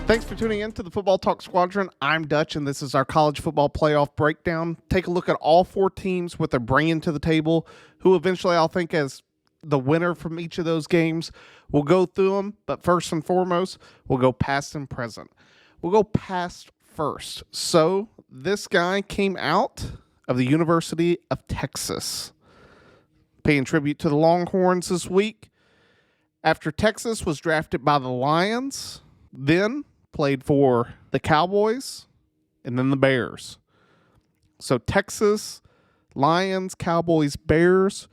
Thanks for tuning in to the Football Talk Squadron. I'm Dutch, and this is our college football playoff breakdown. Take a look at all four teams, what they're bringing to the table, who eventually I'll think as the winner from each of those games. We'll go through them, but first and foremost, we'll go past and present. We'll go past first. So this guy came out of the University of Texas, paying tribute to the Longhorns this week. After Texas was drafted by the Lions, then played for the Cowboys, and then the Bears. So Texas, Lions, Cowboys, Bears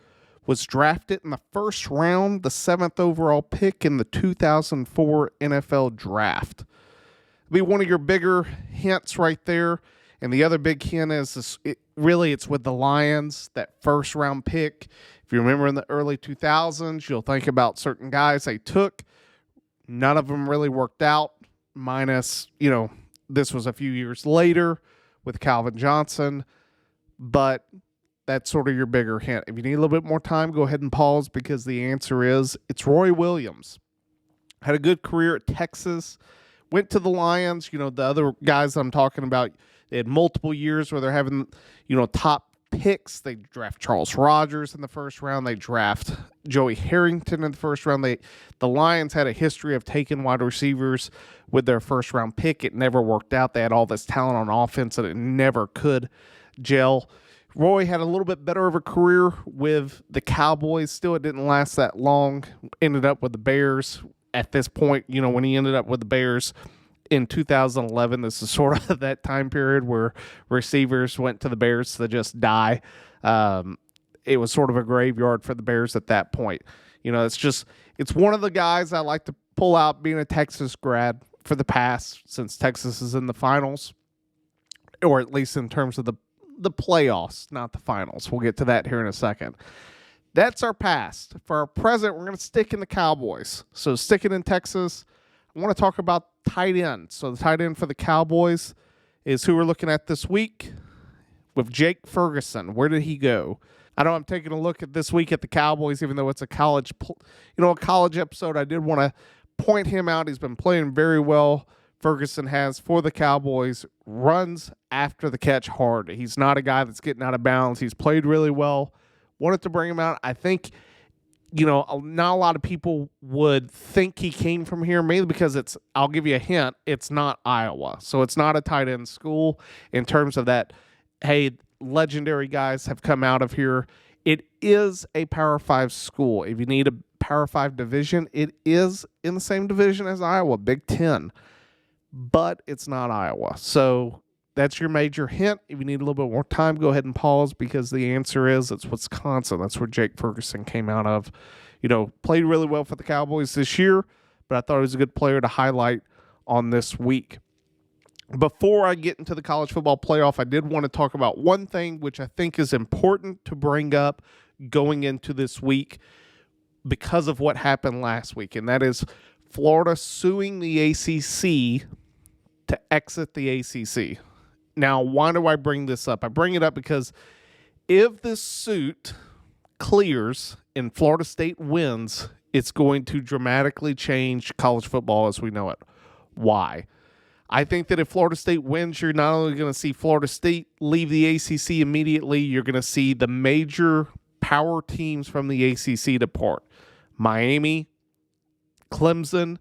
was drafted in the first round, the 7th overall pick in the 2004 NFL Draft. It'll be one of your bigger hints right there. And the other big hint is it's with the Lions, that first round pick. If you remember in the early 2000s, you'll think about certain guys they took. None of them really worked out. Minus, this was a few years later with Calvin Johnson, but that's sort of your bigger hint. If you need a little bit more time, go ahead and pause because the answer is it's Roy Williams. Had a good career at Texas, went to the Lions. The other guys I'm talking about, they had multiple years where they're having, top picks. They draft Charles Rogers in the first round. They draft Joey Harrington in the first round. The Lions had a history of taking wide receivers with their first round pick. It never worked out. They had all this talent on offense and it never could gel. Roy had a little bit better of a career with the Cowboys. Still, it didn't last that long. Ended up with the Bears at this point. When he ended up with the Bears in 2011, this is sort of that time period where receivers went to the Bears to just die. It was sort of a graveyard for the Bears at that point. It's one of the guys I like to pull out being a Texas grad for the past, since Texas is in the finals, or at least in terms of the playoffs, not the finals. We'll get to that here in a second. That's our past. For our present, we're going to stick in the Cowboys. So sticking in Texas, I want to talk about tight end. So the tight end for the Cowboys is who we're looking at this week with Jake Ferguson. Where did he go? I know I'm taking a look at this week at the Cowboys, even though it's a college episode. I did want to point him out. He's been playing very well. Ferguson has for the Cowboys, runs after the catch hard. He's not a guy that's getting out of bounds. He's played really well. Wanted to bring him out. I think, not a lot of people would think he came from here, mainly because I'll give you a hint, it's not Iowa. So it's not a tight end school in terms of that, hey, legendary guys have come out of here. It is a Power 5 school. If you need a Power 5 division, it is in the same division as Iowa, Big Ten. But it's not Iowa. So that's your major hint. If you need a little bit more time, go ahead and pause because the answer is it's Wisconsin. That's where Jake Ferguson came out of. Played really well for the Cowboys this year, but I thought he was a good player to highlight on this week. Before I get into the college football playoff, I did want to talk about one thing which I think is important to bring up going into this week because of what happened last week, and that is Florida suing the ACC to exit the ACC. Now, why do I bring this up? I bring it up because if this suit clears and Florida State wins, it's going to dramatically change college football as we know it. Why? I think that if Florida State wins, you're not only going to see Florida State leave the ACC immediately, you're going to see the major power teams from the ACC depart. Miami, Clemson,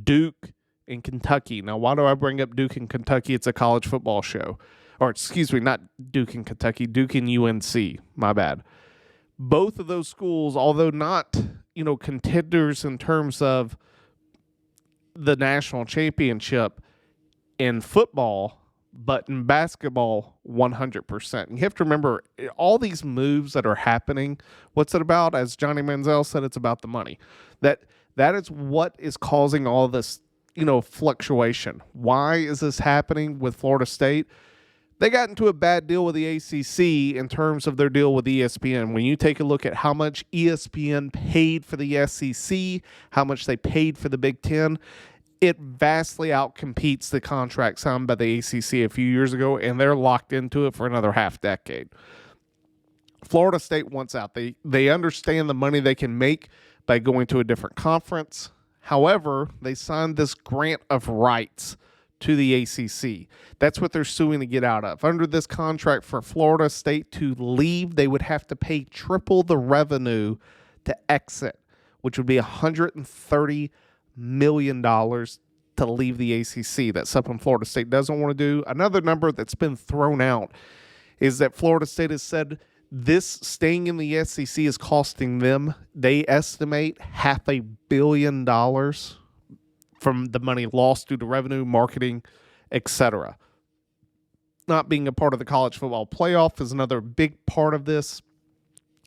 Duke, and Kentucky. Now, why do I bring up Duke and Kentucky? It's a college football show. Or, excuse me, not Duke and Kentucky, Duke and UNC. My bad. Both of those schools, although not, contenders in terms of the national championship in football, but in basketball, 100%. You have to remember, all these moves that are happening, what's it about? As Johnny Manziel said, it's about the money. That is what is causing all this, fluctuation. Why is this happening with Florida State? They got into a bad deal with the ACC in terms of their deal with ESPN. When you take a look at how much ESPN paid for the SEC, how much they paid for the Big Ten, it vastly outcompetes the contract signed by the ACC a few years ago, and they're locked into it for another half decade. Florida State wants out. They understand the money they can make by going to a different conference. However, they signed this grant of rights to the ACC. That's what they're suing to get out of. Under this contract, for Florida State to leave, they would have to pay triple the revenue to exit, which would be $130 million to leave the ACC. That's something Florida State doesn't want to do. Another number that's been thrown out is that Florida State has said this staying in the SEC is costing them, they estimate, $500 million from the money lost due to revenue, marketing, etc. Not being a part of the college football playoff is another big part of this.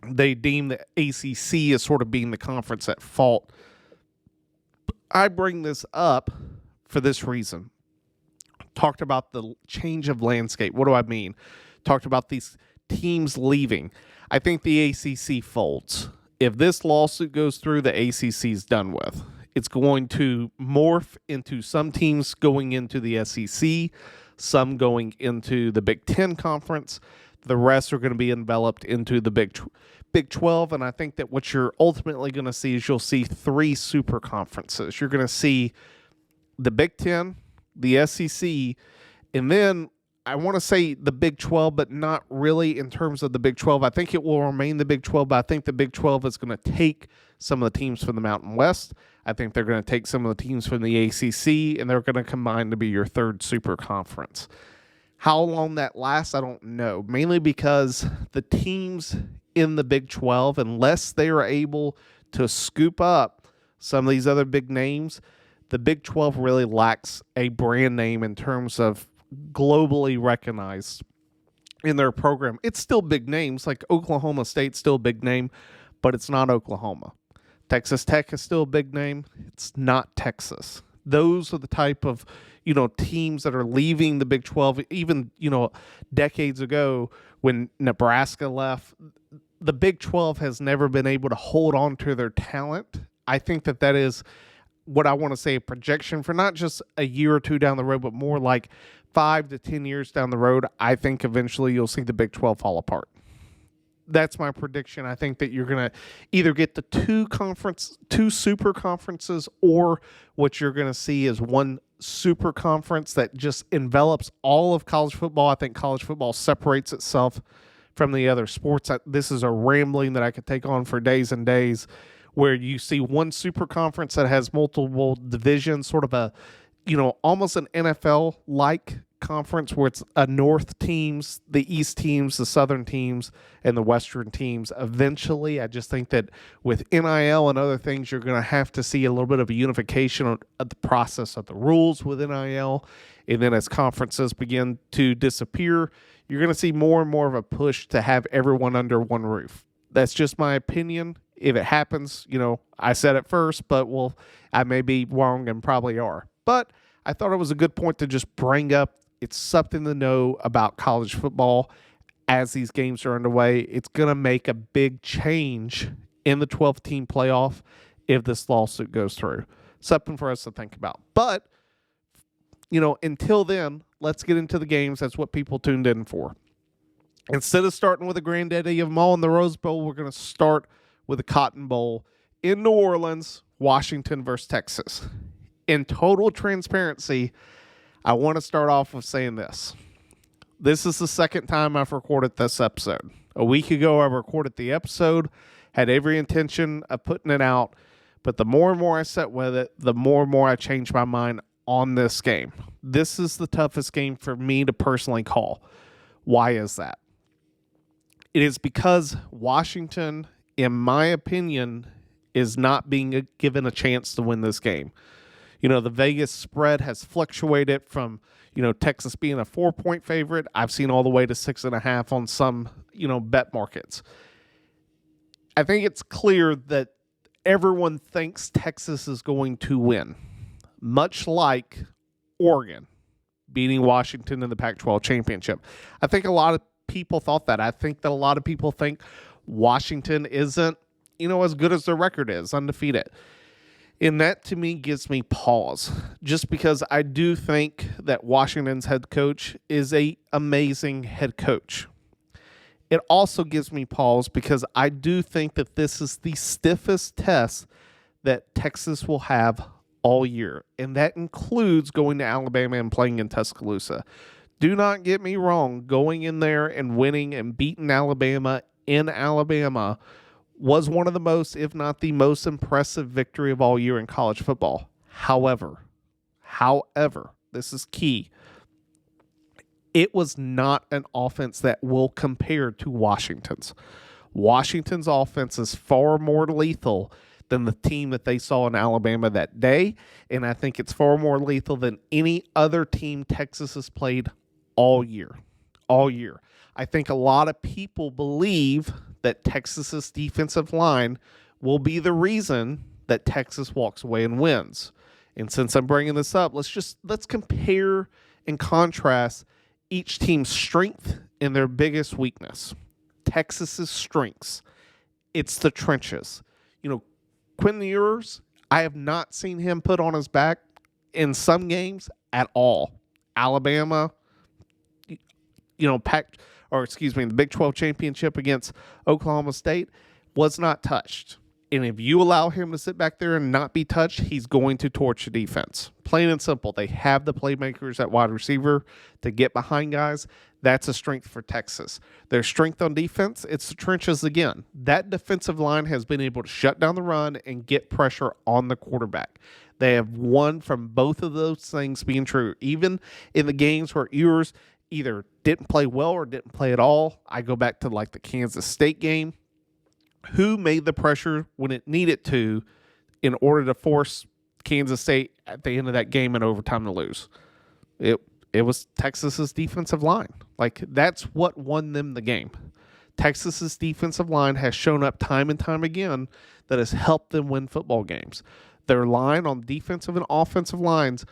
They deem the ACC as sort of being the conference at fault. I bring this up for this reason. Talked about the change of landscape. What do I mean? Talked about these teams leaving. I think the ACC folds. If this lawsuit goes through, the ACC is done with. It's going to morph into some teams going into the SEC, some going into the Big Ten Conference. The rest are going to be enveloped into the Big 12, and I think that what you're ultimately going to see is you'll see three super conferences. You're going to see the Big Ten, the SEC, and then I want to say the Big 12, but not really in terms of the Big 12. I think it will remain the Big 12, but I think the Big 12 is going to take some of the teams from the Mountain West. I think they're going to take some of the teams from the ACC, and they're going to combine to be your third super conference. How long that lasts, I don't know, mainly because the teams in the Big 12, unless they are able to scoop up some of these other big names, the Big 12 really lacks a brand name in terms of globally recognized in their program. It's still big names, like Oklahoma State's still a big name, but it's not Oklahoma. Texas Tech is still a big name. It's not Texas. Those are the type of, teams that are leaving the Big 12. Even, decades ago when Nebraska left, the Big 12 has never been able to hold on to their talent. I think that is what I want to say, a projection for not just a year or two down the road, but more like 5 to 10 years down the road. I think eventually you'll see the Big 12 fall apart. That's my prediction. I think that you're going to either get the two super conferences, or what you're going to see is one super conference that just envelops all of college football. I think college football separates itself from the other sports. This is a rambling that I could take on for days and days, where you see one super conference that has multiple divisions, sort of a, almost an NFL-like conference where it's a north teams, the east teams, the southern teams, and the western teams. Eventually, I just think that with NIL and other things, you're going to have to see a little bit of a unification of the process of the rules with NIL. And then as conferences begin to disappear, you're going to see more and more of a push to have everyone under one roof. That's just my opinion. If it happens, I said it first, but I may be wrong and probably are. But I thought it was a good point to just bring up. It's something to know about college football as these games are underway. It's going to make a big change in the 12-team playoff if this lawsuit goes through. Something for us to think about. But, until then, let's get into the games. That's what people tuned in for. Instead of starting with the granddaddy of them all in the Rose Bowl, we're going to start with the Cotton Bowl in New Orleans, Washington versus Texas. In total transparency, I want to start off with saying this. This is the second time I've recorded this episode. A week ago, I recorded the episode, had every intention of putting it out, but the more and more I sat with it, the more and more I changed my mind on this game. This is the toughest game for me to personally call. Why is that? It is because Washington, in my opinion, is not being given a chance to win this game. The Vegas spread has fluctuated from, Texas being a 4-point favorite. I've seen all the way to 6.5 on some, bet markets. I think it's clear that everyone thinks Texas is going to win, much like Oregon. beating Washington in the Pac-12 championship. I think a lot of people thought that. I think that a lot of people think Washington isn't, as good as their record is, undefeated. And that, to me, gives me pause, just because I do think that Washington's head coach is an amazing head coach. It also gives me pause because I do think that this is the stiffest test that Texas will have all year, and that includes going to Alabama and playing in Tuscaloosa. Do not get me wrong, going in there and winning and beating Alabama in Alabama was one of the most, if not the most impressive victory of all year in college football. However, this is key. It was not an offense that will compare to Washington's. Washington's offense is far more lethal than the team that they saw in Alabama that day, and I think it's far more lethal than any other team Texas has played all year. I think a lot of people believe that Texas's defensive line will be the reason that Texas walks away and wins. And since I'm bringing this up, let's compare and contrast each team's strength and their biggest weakness. Texas's strengths, it's the trenches. Quinn Ewers, I have not seen him put on his back in some games at all. Alabama, the Big 12 championship against Oklahoma State was not touched. And if you allow him to sit back there and not be touched, he's going to torch the defense. Plain and simple. They have the playmakers at wide receiver to get behind guys. That's a strength for Texas. Their strength on defense, it's the trenches again. That defensive line has been able to shut down the run and get pressure on the quarterback. They have won from both of those things being true. Even in the games where Ewers either didn't play well or didn't play at all. I go back to like the Kansas State game. Who made the pressure when it needed to in order to force Kansas State at the end of that game in overtime to lose? It was Texas's defensive line. Like, that's what won them the game. Texas's defensive line has shown up time and time again that has helped them win football games. Their line on defensive and offensive lines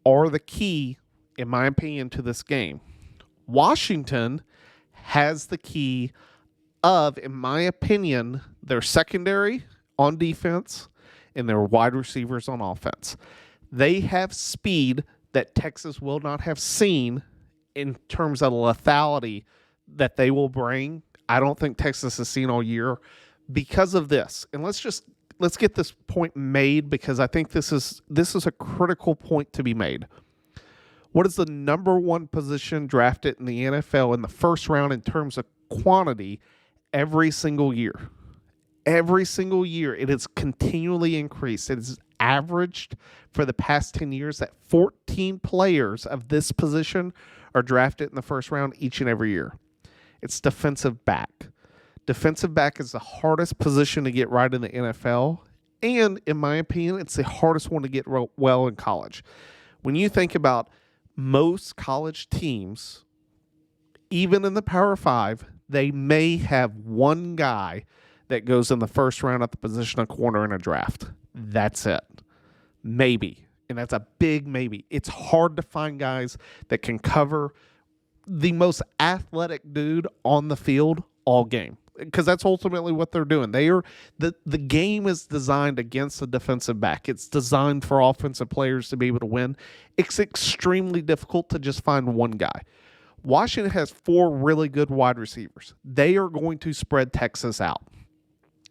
are the key, in my opinion, to this game. Washington has the key of, in my opinion, their secondary on defense and their wide receivers on offense. They have speed that Texas will not have seen in terms of the lethality that they will bring. I don't think Texas has seen all year because of this. And let's get this point made, because I think this is a critical point to be made. What is the number one position drafted in the NFL in the first round in terms of quantity every single year? Every single year, it has continually increased. It is averaged for the past 10 years that 14 players of this position are drafted in the first round each and every year. It's defensive back. Defensive back is the hardest position to get right in the NFL, and in my opinion, it's the hardest one to get well in college. When you think about most college teams, even in the Power 5, they may have one guy that goes in the first round at the position of corner in a draft. That's it. Maybe. And that's a big maybe. It's hard to find guys that can cover the most athletic dude on the field all game, because that's ultimately what they're doing. The game is designed against the defensive back. It's designed for offensive players to be able to win. It's extremely difficult to just find one guy. Washington has 4 really good wide receivers. They are going to spread Texas out.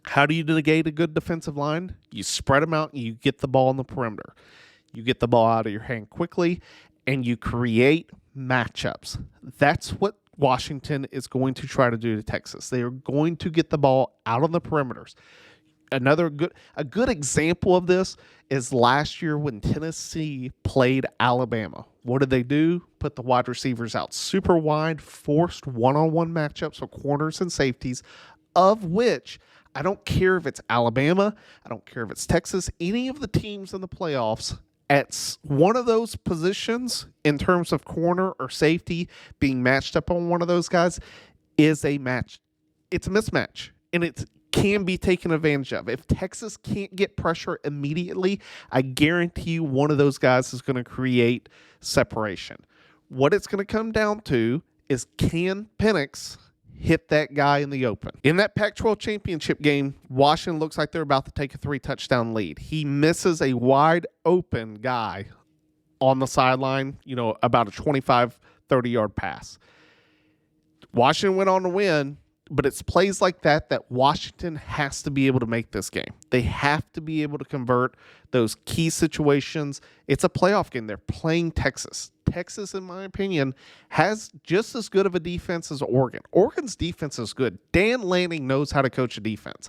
How do you negate a good defensive line? You spread them out and you get the ball on the perimeter. You get the ball out of your hand quickly and you create matchups. That's what Washington is going to try to do to Texas. They are going to get the ball out on the perimeters. A good example of this is last year when Tennessee played Alabama. What did they do? Put the wide receivers out super wide, forced one-on-one matchups with corners and safeties, of which I don't care if it's Alabama, I don't care if it's Texas, any of the teams in the playoffs at one of those positions in terms of corner or safety being matched up on one of those guys is a match. It's a mismatch, and it can be taken advantage of. If Texas can't get pressure immediately, I guarantee you one of those guys is going to create separation. What it's going to come down to is, can Penix hit that guy in the open? In that Pac-12 championship game, Washington looks like they're about to take a 3-touchdown lead. He misses a wide open guy on the sideline, about a 25, 30-yard pass. Washington went on to win, but it's plays like that Washington has to be able to make this game. They have to be able to convert those key situations. It's a playoff game. They're playing Texas. Texas, in my opinion, has just as good of a defense as Oregon. Oregon's defense is good. Dan Lanning knows how to coach a defense.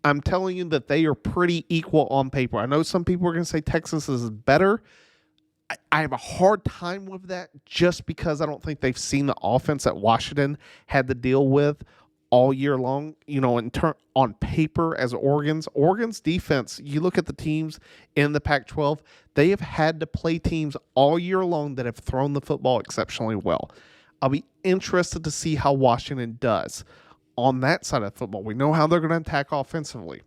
I'm telling you that they are pretty equal on paper. I know some people are going to say Texas is better. I have a hard time with that just because I don't think they've seen the offense that Washington had to deal with all year long, on paper as Oregon's defense. You look at the teams in the Pac-12, they have had to play teams all year long that have thrown the football exceptionally well. I'll be interested to see how Washington does on that side of football. We know how they're going to attack offensively.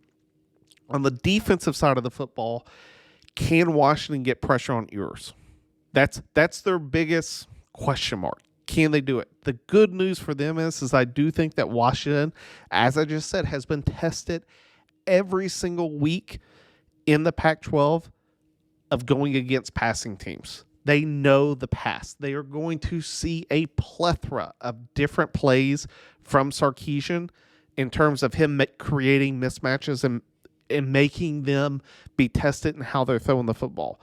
On the defensive side of the football, can Washington get pressure on Ewers? That's their biggest question mark. Can they do it? The good news for them is I do think that Washington, as I just said, has been tested every single week in the Pac-12 of going against passing teams. They know the pass. They are going to see a plethora of different plays from Sarkisian in terms of him creating mismatches and making them be tested in how they're throwing the football.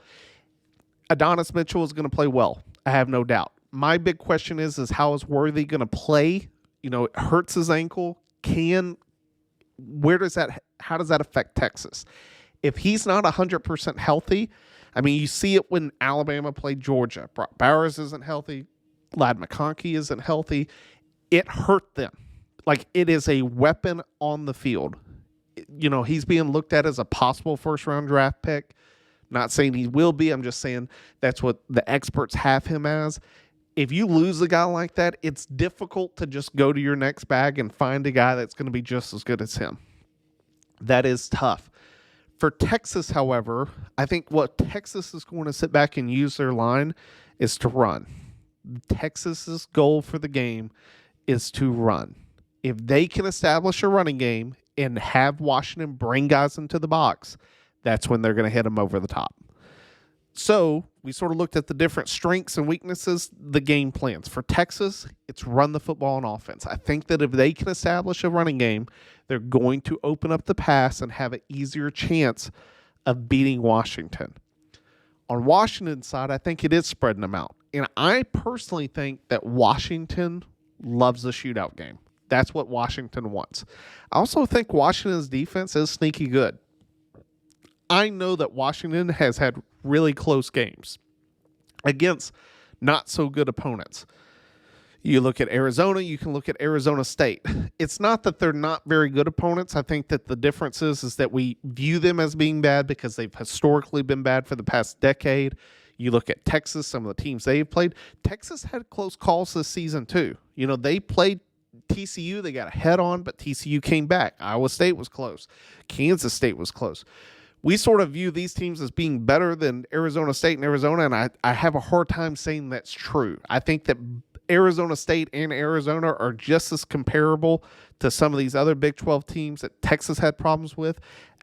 Adonis Mitchell is going to play well. I have no doubt. My big question is how is Worthy going to play? It hurts his ankle. How does that affect Texas? If he's not 100% healthy, you see it when Alabama played Georgia. Brock Bowers isn't healthy. Ladd McConkey isn't healthy. It hurt them. Like, it is a weapon on the field. He's being looked at as a possible first-round draft pick. Not saying he will be. I'm just saying that's what the experts have him as. If you lose a guy like that, it's difficult to just go to your next bag and find a guy that's going to be just as good as him. That is tough. For Texas, however, I think what Texas is going to sit back and use their line is to run. Texas's goal for the game is to run. If they can establish a running game and have Washington bring guys into the box, that's when they're going to hit them over the top. So we sort of looked at the different strengths and weaknesses, the game plans. For Texas, it's run the football on offense. I think that if they can establish a running game, they're going to open up the pass and have an easier chance of beating Washington. On Washington's side, I think it is spreading them out. And I personally think that Washington loves the shootout game. That's what Washington wants. I also think Washington's defense is sneaky good. I know that Washington has had really close games against not so good opponents. You look at Arizona, you can look at Arizona State. It's not that they're not very good opponents. I think that the difference is that we view them as being bad because they've historically been bad for the past decade. You look at Texas, some of the teams they've played. Texas had close calls this season too. They played TCU, they got a head on, but TCU came back. Iowa State was close. Kansas State was close. We sort of view these teams as being better than Arizona State and Arizona, and I have a hard time saying that's true. I think that Arizona State and Arizona are just as comparable to some of these other Big 12 teams that Texas had problems with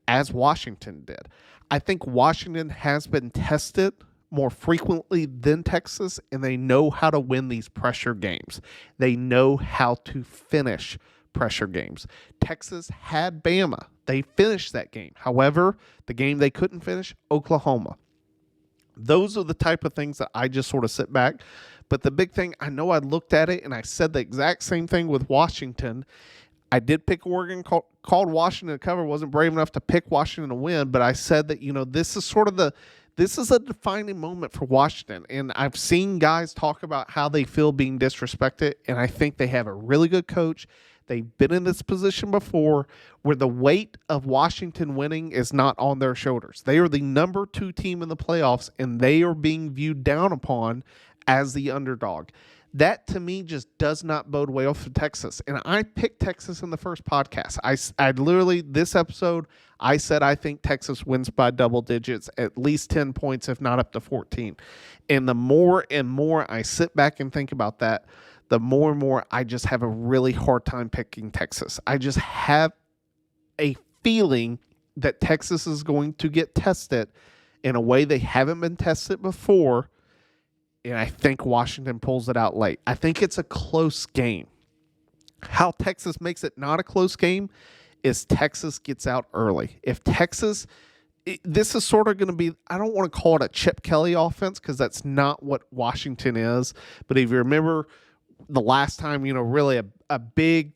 as Washington did. I think Washington has been tested more frequently than Texas, and they know how to win these pressure games. They know how to finish pressure games. Texas had Bama. They finished that game. However, the game they couldn't finish, Oklahoma. Those are the type of things that I just sort of sit back. But the big thing, I know I looked at it and I said the exact same thing with Washington. I did pick Oregon, called Washington to cover, wasn't brave enough to pick Washington to win, but I said that, this is a defining moment for Washington. And I've seen guys talk about how they feel being disrespected, and I think they have a really good coach. They've been in this position before where the weight of Washington winning is not on their shoulders. They are the number 2 team in the playoffs, and they are being viewed down upon as the underdog. That to me just does not bode well for Texas. And I picked Texas in the first podcast. I literally, this episode, I said I think Texas wins by double digits, at least 10 points, if not up to 14. And the more and more I sit back and think about that, the more and more I just have a really hard time picking Texas. I just have a feeling that Texas is going to get tested in a way they haven't been tested before. And I think Washington pulls it out late. I think it's a close game. How Texas makes it not a close game is Texas gets out early. If Texas, this is sort of going to be, I don't want to call it a Chip Kelly offense because that's not what Washington is. But if you remember the last time, really a big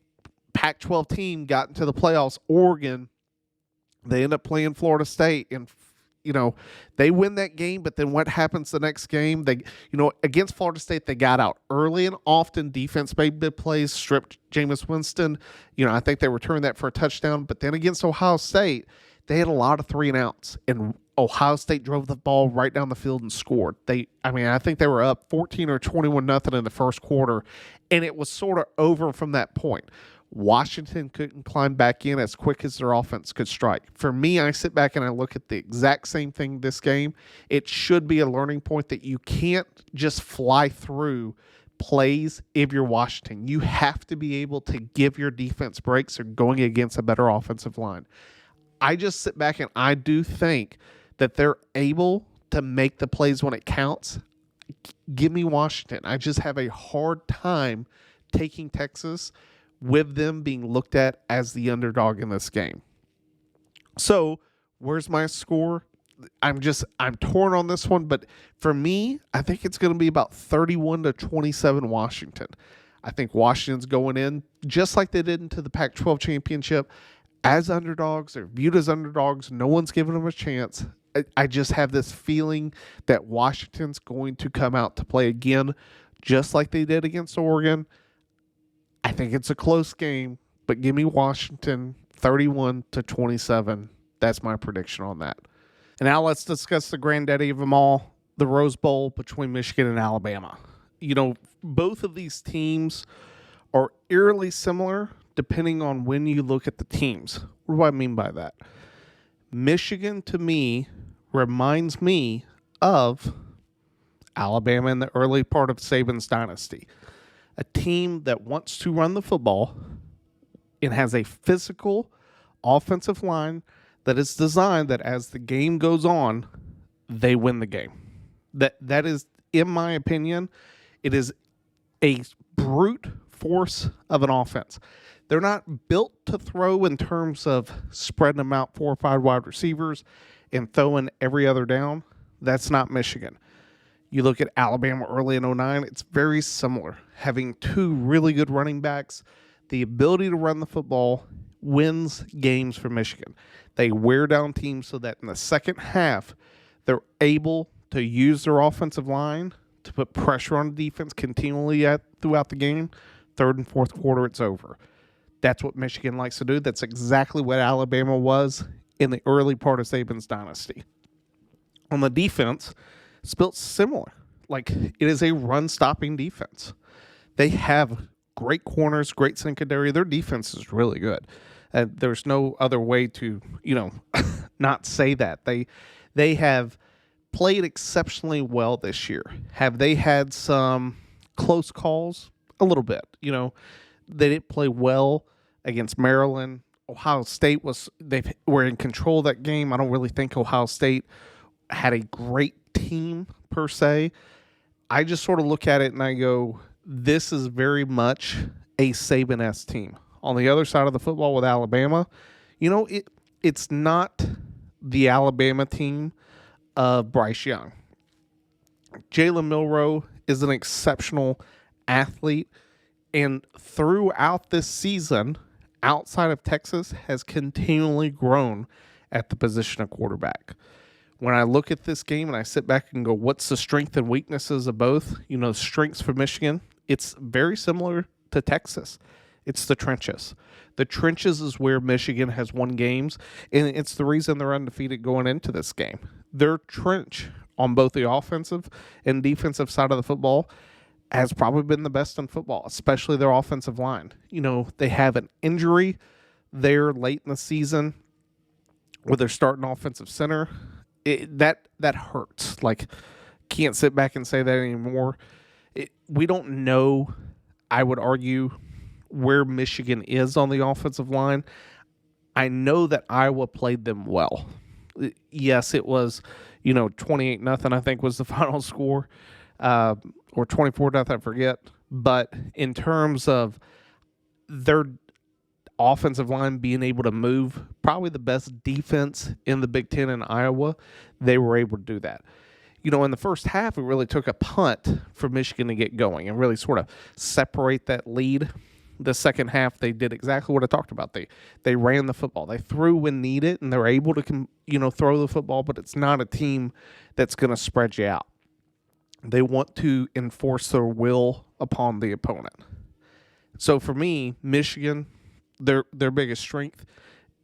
Pac-12 team got into the playoffs, Oregon, they end up playing Florida State, and they win that game, but then what happens the next game? They, against Florida State, they got out early and often. Defense made big plays, stripped Jameis Winston. I think they returned that for a touchdown. But then against Ohio State, they had a lot of 3-and-outs, and Ohio State drove the ball right down the field and scored. I think they were up 14 or 21-0 in the first quarter, and it was sort of over from that point. Washington couldn't climb back in as quick as their offense could strike. For me, I sit back and I look at the exact same thing this game. It should be a learning point that you can't just fly through plays if you're Washington. You have to be able to give your defense breaks or going against a better offensive line. I just sit back and I do think that they're able to make the plays when it counts. Give me Washington. I just have a hard time taking Texas with them being looked at as the underdog in this game. So, where's my score? I'm torn on this one, but for me, I think it's going to be about 31-27 Washington. I think Washington's going in just like they did into the Pac-12 championship as underdogs. They're viewed as underdogs. No one's giving them a chance. I just have this feeling that Washington's going to come out to play again, just like they did against Oregon. I think it's a close game, but give me Washington 31-27. That's my prediction on that. And now let's discuss the granddaddy of them all, the Rose Bowl between Michigan and Alabama. Both of these teams are eerily similar depending on when you look at the teams. What do I mean by that? Michigan, to me, reminds me of Alabama in the early part of Saban's dynasty. A team that wants to run the football and has a physical offensive line that is designed that as the game goes on, they win the game. That is, in my opinion, it is a brute force of an offense. They're not built to throw in terms of spreading them out 4 or 5 wide receivers and throwing every other down. That's not Michigan. You look at Alabama early in 2009, it's very similar. Having 2 really good running backs, the ability to run the football wins games for Michigan. They wear down teams so that in the second half, they're able to use their offensive line to put pressure on the defense continually throughout the game. Third and fourth quarter, it's over. That's what Michigan likes to do. That's exactly what Alabama was in the early part of Saban's dynasty. On the defense, it's built similar. It is a run-stopping defense. They have great corners, great secondary. Their defense is really good. There's no other way to, not say that. They have played exceptionally well this year. Have they had some close calls? A little bit. They didn't play well against Maryland. Ohio State were in control of that game. I don't really think Ohio State had a great team per se. I just sort of look at it and I go, this is very much a Saban-esque team. On the other side of the football with Alabama, it's not the Alabama team of Bryce Young. Jalen Milroe is an exceptional athlete, and throughout this season, outside of Texas, has continually grown at the position of quarterback. When I look at this game and I sit back and go, what's the strength and weaknesses of both? Strengths for Michigan, it's very similar to Texas. It's the trenches. The trenches is where Michigan has won games, and it's the reason they're undefeated going into this game. Their trench on both the offensive and defensive side of the football, has probably been the best in football, especially their offensive line. They have an injury there late in the season with their starting offensive center. That hurts. Like, can't sit back and say that anymore. We don't know, I would argue, where Michigan is on the offensive line. I know that Iowa played them well. Yes, it was, 28-0, I think was the final score, or 24-0, I forget. But in terms of their offensive line being able to move, probably the best defense in the Big Ten in Iowa, they were able to do that. In the first half, it really took a punt for Michigan to get going and really sort of separate that lead. The second half, they did exactly what I talked about. They ran the football. They threw when needed, and they're able to throw the football, but it's not a team that's going to spread you out. They want to enforce their will upon the opponent. So for me, Michigan, their biggest strength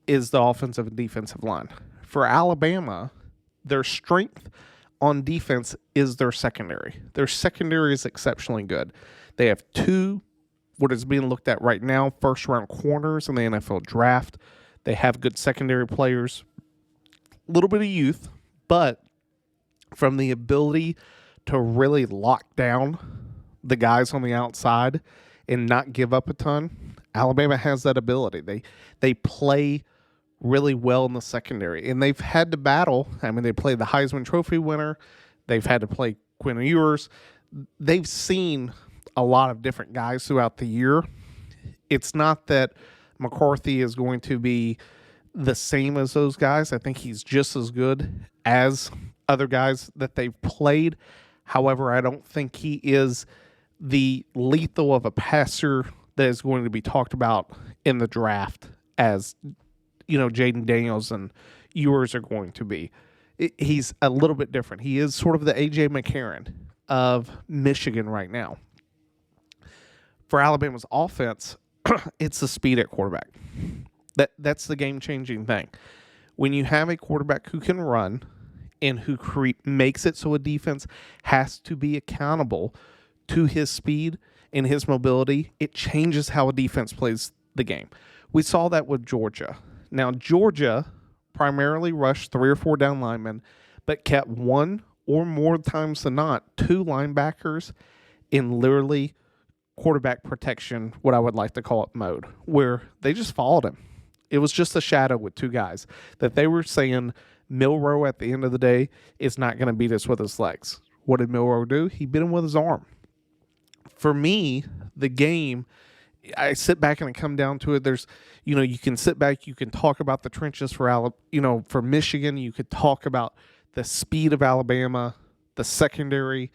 is the offensive and defensive line. For Alabama, their strength on defense is their secondary. Their secondary is exceptionally good. They have two, what is being looked at right now, first-round corners in the NFL draft. They have good secondary players, a little bit of youth, but from the ability to really lock down the guys on the outside and not give up a ton, Alabama has that ability. They play really well in the secondary, and they've had to battle. I mean, they played the Heisman Trophy winner. They've had to play Quinn Ewers. They've seen a lot of different guys throughout the year. It's not that McCarthy is going to be the same as those guys. I think he's just as good as other guys that they've played. However, I don't think he is the lethal of a passer that is going to be talked about in the draft as, Jaden Daniels and Ewers are going to be. He's a little bit different. He is sort of the A.J. McCarron of Michigan right now. For Alabama's offense, it's the speed at quarterback. That's the game-changing thing. When you have a quarterback who can run and who makes it so a defense has to be accountable to his speed and his mobility, it changes how a defense plays the game. We saw that with Georgia. Now, Georgia primarily rushed 3 or 4 down linemen, but kept one or more times than not 2 linebackers in literally quarterback protection, what I would like to call it mode, where they just followed him. It was just a shadow with 2 guys that they were saying Milroe at the end of the day is not going to beat us with his legs. What did Milroe do? He beat him with his arm. For me, the game, I sit back and I come down to it. There's, you can sit back, you can talk about the trenches for Michigan. You could talk about the speed of Alabama, the secondary.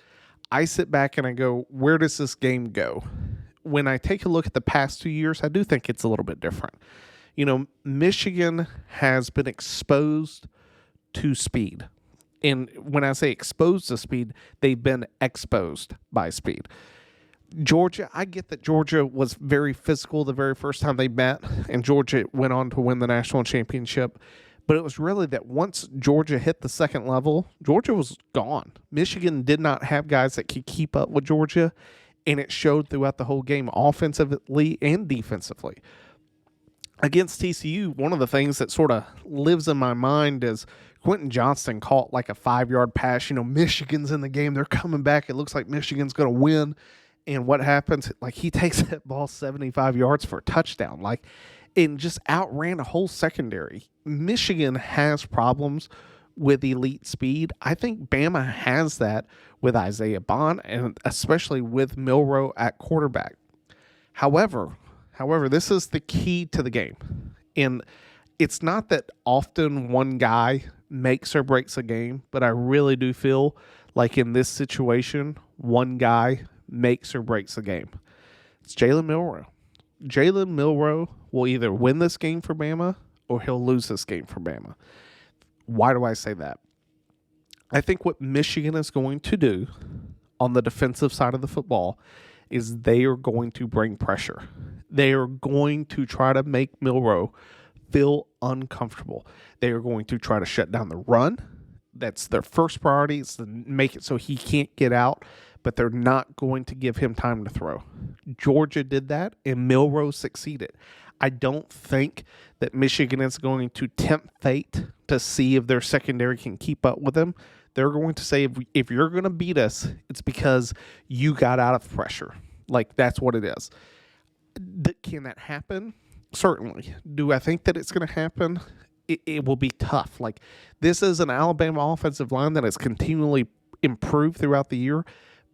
I sit back and I go, where does this game go? When I take a look at the past 2 years, I do think it's a little bit different. Michigan has been exposed to speed. And when I say exposed to speed, they've been exposed by speed. Georgia, I get that Georgia was very physical the very first time they met, and Georgia went on to win the national championship. But it was really that once Georgia hit the second level, Georgia was gone. Michigan did not have guys that could keep up with Georgia, and it showed throughout the whole game, offensively and defensively. Against TCU, one of the things that sort of lives in my mind is Quentin Johnston caught like a 5-yard pass. Michigan's in the game. They're coming back. It looks like Michigan's going to win. And what happens? Like, he takes that ball 75 yards for a touchdown. And just outran a whole secondary. Michigan has problems with elite speed. I think Bama has that with Isaiah Bond and especially with Milroe at quarterback. However, this is the key to the game. And it's not that often one guy makes or breaks a game, but I really do feel like in this situation, one guy makes or breaks the game. It's Jalen Milroe. Jalen Milroe will either win this game for Bama or he'll lose this game for Bama. Why do I say that? I think what Michigan is going to do on the defensive side of the football is they are going to bring pressure. They are going to try to make Milroe feel uncomfortable. They are going to try to shut down the run. That's their first priority, is to make it so he can't get out. but they're not going to give him time to throw. Georgia did that, and Milroe succeeded. I don't think that Michigan is going to tempt fate to see if their secondary can keep up with them. They're going to say, if you're going to beat us, it's because you got out of pressure. Like, that's what it is. Can that happen? Certainly. Do I think that it's going to happen? It will be tough. Like, this is an Alabama offensive line that has continually improved throughout the year,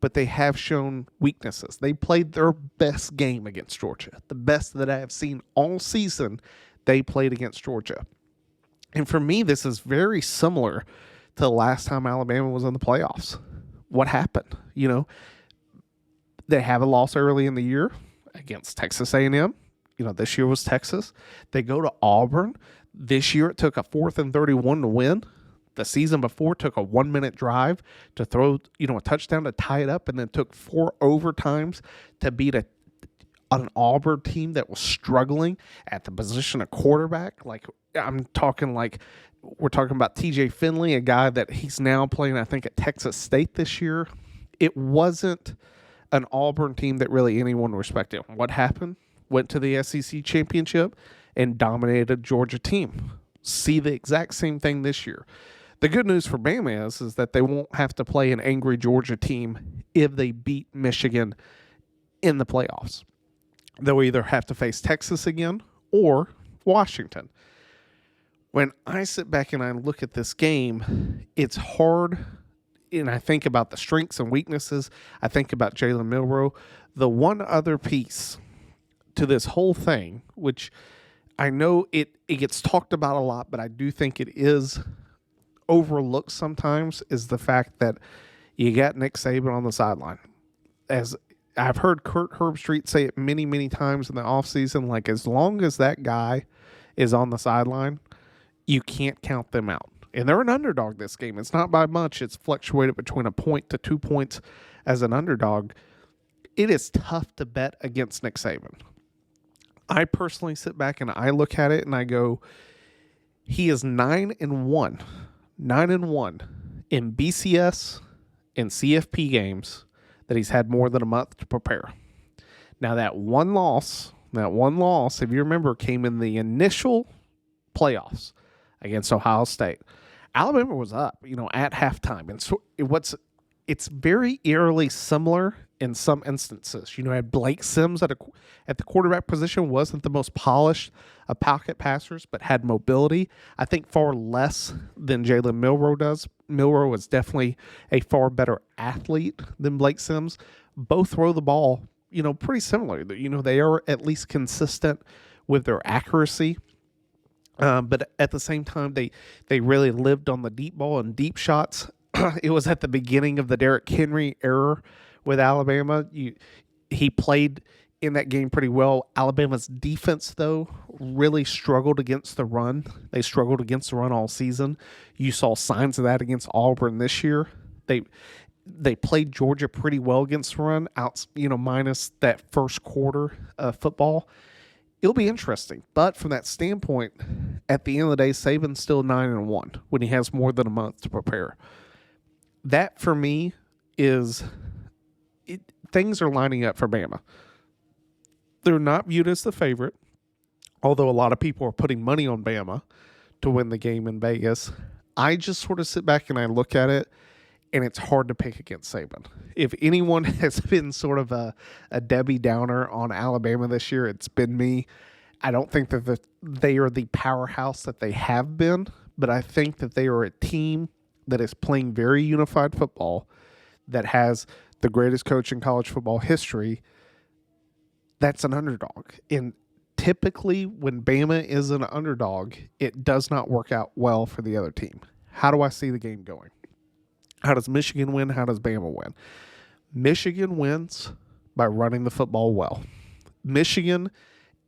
but they have shown weaknesses. They played their best game against Georgia. The best that I have seen all season, they played against Georgia. And for me, this is very similar to the last time Alabama was in the playoffs. What happened? You know, they have a loss early in the year against Texas A&M. You know, this year was Texas. They go to Auburn. This year it took a 4th and 31 to win. The season before took a 1-minute drive to throw, a touchdown to tie it up, and then took 4 overtimes to beat an Auburn team that was struggling at the position of quarterback. Like, we're talking about TJ Finley, a guy that he's now playing, I think, at Texas State this year. It wasn't an Auburn team that really anyone respected. What happened? Went to the SEC championship and dominated a Georgia team. See the exact same thing this year. The good news for Bama is that they won't have to play an angry Georgia team if they beat Michigan in the playoffs. They'll either have to face Texas again or Washington. When I sit back and I look at this game, it's hard, and I think about the strengths and weaknesses. I think about Jalen Milroe. The one other piece to this whole thing, which I know it gets talked about a lot, but I do think it is overlooked sometimes, is the fact that you got Nick Saban on the sideline. As I've heard Kurt Herbstreit say it many, many times in the offseason, like, as long as that guy is on the sideline, you can't count them out. And they're an underdog this game. It's not by much. It's fluctuated between 1 point to 2 points as an underdog. It is tough to bet against Nick Saban. I personally sit back and I look at it and I go, he is 9-1 in BCS and CFP games that he's had more than a month to prepare. Now that one loss, if you remember, came in the initial playoffs against Ohio State. Alabama was up, at halftime. And so it's very eerily similar in some instances. Had Blake Sims at the quarterback position, wasn't the most polished of pocket passers, but had mobility. I think far less than Jalen Milroe does. Milroe is definitely a far better athlete than Blake Sims. Both throw the ball, pretty similar. They are at least consistent with their accuracy. But at the same time, they really lived on the deep ball and deep shots. It was at the beginning of the Derrick Henry era with Alabama. He played in that game pretty well. Alabama's defense, though, really struggled against the run. They struggled against the run all season. You saw signs of that against Auburn this year. They played Georgia pretty well against the run, minus that first quarter of football. It'll be interesting. But from that standpoint, at the end of the day, Saban's still 9-1 when he has more than a month to prepare. That, for me, is things are lining up for Bama. They're not viewed as the favorite, although a lot of people are putting money on Bama to win the game in Vegas. I just sort of sit back and I look at it, and it's hard to pick against Saban. If anyone has been sort of a Debbie Downer on Alabama this year, it's been me. I don't think that they are the powerhouse that they have been, but I think that they are a team that is playing very unified football, that has the greatest coach in college football history, that's an underdog. And typically when Bama is an underdog, it does not work out well for the other team. How do I see the game going? How does Michigan win? How does Bama win? Michigan wins by running the football well. Michigan,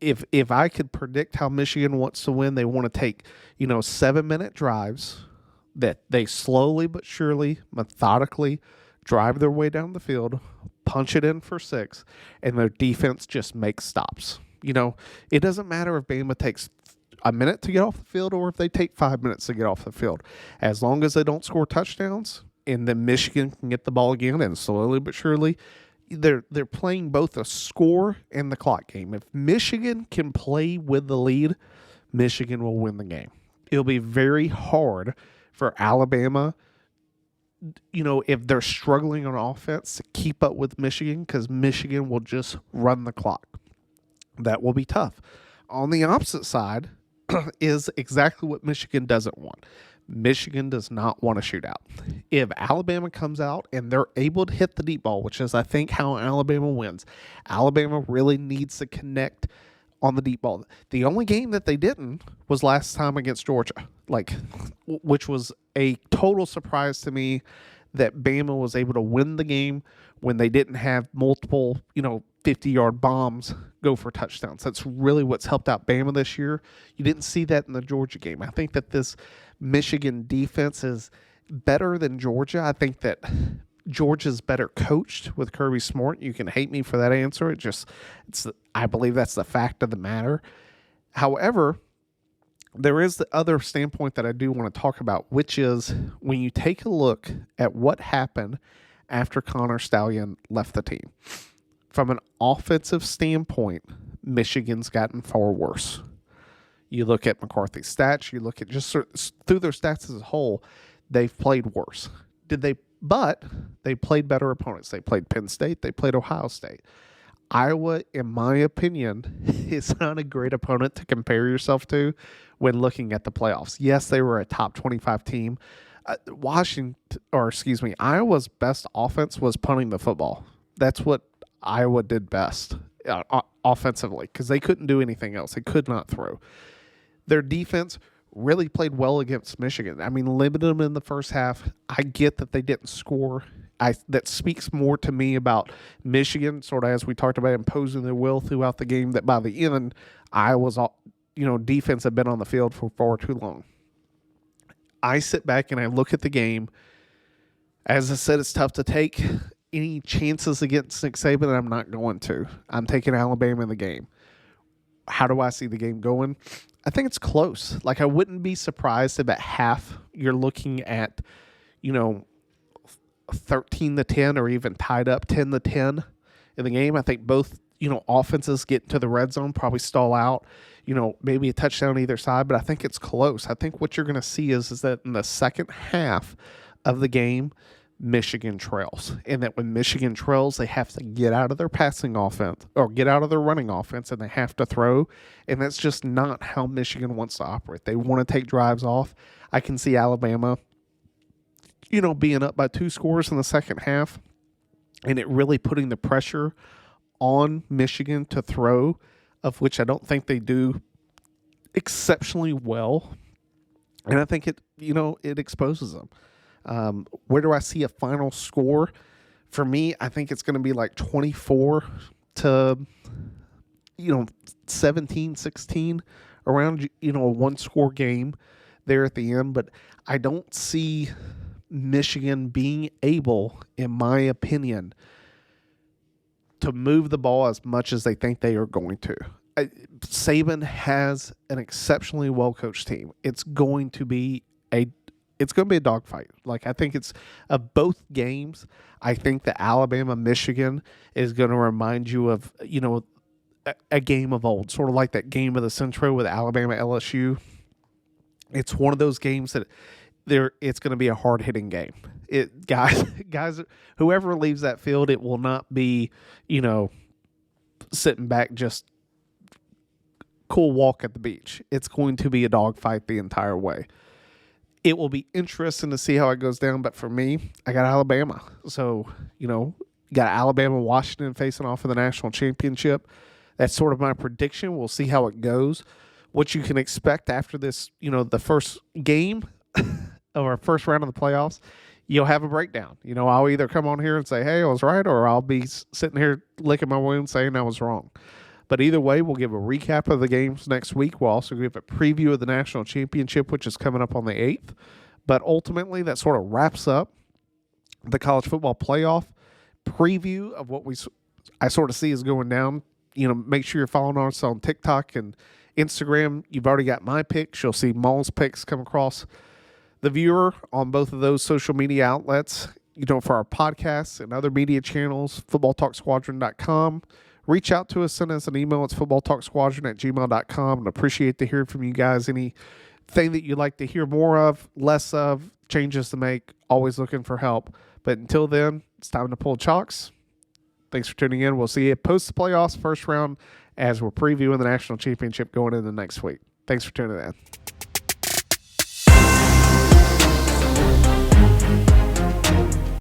if I could predict how Michigan wants to win, they want to take, 7-minute drives that they slowly but surely, methodically drive their way down the field, punch it in for 6, and their defense just makes stops. It doesn't matter if Bama takes a minute to get off the field or if they take 5 minutes to get off the field. As long as they don't score touchdowns, and then Michigan can get the ball again, and slowly but surely, they're playing both a score and the clock game. If Michigan can play with the lead, Michigan will win the game. It'll be very hard for Alabama, if they're struggling on offense, to keep up with Michigan, because Michigan will just run the clock. That will be tough. On the opposite side is exactly what Michigan doesn't want. Michigan does not want to shoot out. If Alabama comes out and they're able to hit the deep ball, which is, I think, how Alabama wins, Alabama really needs to connect on the deep ball. The only game that they didn't was last time against Georgia, which was a total surprise to me that Bama was able to win the game when they didn't have multiple, 50-yard bombs go for touchdowns. That's really what's helped out Bama this year. You didn't see that in the Georgia game. I think that this Michigan defense is better than Georgia. I think that Georgia's better coached with Kirby Smart. You can hate me for that answer. I believe that's the fact of the matter. However, there is the other standpoint that I do want to talk about, which is when you take a look at what happened after Connor Stallion left the team. From an offensive standpoint, Michigan's gotten far worse. You look at McCarthy's stats, you look at just through their stats as a whole, they've played worse. But they played better opponents. They played Penn State, they played Ohio State. Iowa, in my opinion, is not a great opponent to compare yourself to when looking at the playoffs. Yes, they were a top 25 team. Iowa's best offense was punting the football. That's what Iowa did best offensively, because they couldn't do anything else. They could not throw. Their defense really played well against Michigan. I mean, limited them in the first half. I get that they didn't score. That speaks more to me about Michigan, sort of as we talked about, imposing their will throughout the game, that by the end, Iowa's defense had been on the field for far too long. I sit back and I look at the game. As I said, it's tough to take any chances against Nick Saban, and I'm not going to. I'm taking Alabama in the game. How do I see the game going? I think it's close. I wouldn't be surprised if at half you're looking at, 13-10 or even tied up 10-10 in the game. I think both, offenses get into the red zone, probably stall out, maybe a touchdown either side, but I think it's close. I think what you're going to see is that in the second half of the game, Michigan trails. And that when Michigan trails, they have to get out of their passing offense or get out of their running offense, and they have to throw. And that's just not how Michigan wants to operate. They want to take drives off. I can see Alabama, being up by 2 scores in the second half, and it really putting the pressure on Michigan to throw, of which I don't think they do exceptionally well. And I think it exposes them. Where do I see a final score? For me, I think it's going to be 24 to 17-16, around a 1-score game there at the end. But I don't see Michigan being able, in my opinion, to move the ball as much as they think they are going to. Saban has an exceptionally well-coached team. It's going to be a dogfight. I think it's both games. I think the Alabama-Michigan is going to remind you of, a game of old, sort of like that game of the century with Alabama-LSU. It's one of those games that it's going to be a hard-hitting game. Guys, whoever leaves that field, it will not be, sitting back just cool walk at the beach. It's going to be a dogfight the entire way. It will be interesting to see how it goes down, but for me, I got Alabama. So, got Alabama, Washington facing off in the national championship. That's sort of my prediction. We'll see how it goes. What you can expect after this, the first game of our first round of the playoffs, you'll have a breakdown. I'll either come on here and say, hey, I was right, or I'll be sitting here licking my wound saying I was wrong. But either way, we'll give a recap of the games next week. We'll also give a preview of the national championship, which is coming up on the 8th. But ultimately, that sort of wraps up the college football playoff preview of what I sort of see is going down. Make sure you're following us on TikTok and Instagram. You've already got my picks. You'll see Maul's picks come across the viewer on both of those social media outlets, for our podcasts and other media channels, footballtalksquadron.com. Reach out to us, send us an email. It's footballtalksquadron@gmail.com. And appreciate to hear from you guys. Anything that you'd like to hear more of, less of, changes to make, always looking for help. But until then, it's time to pull chalks. Thanks for tuning in. We'll see you post the playoffs, first round, as we're previewing the national championship going into next week. Thanks for tuning in.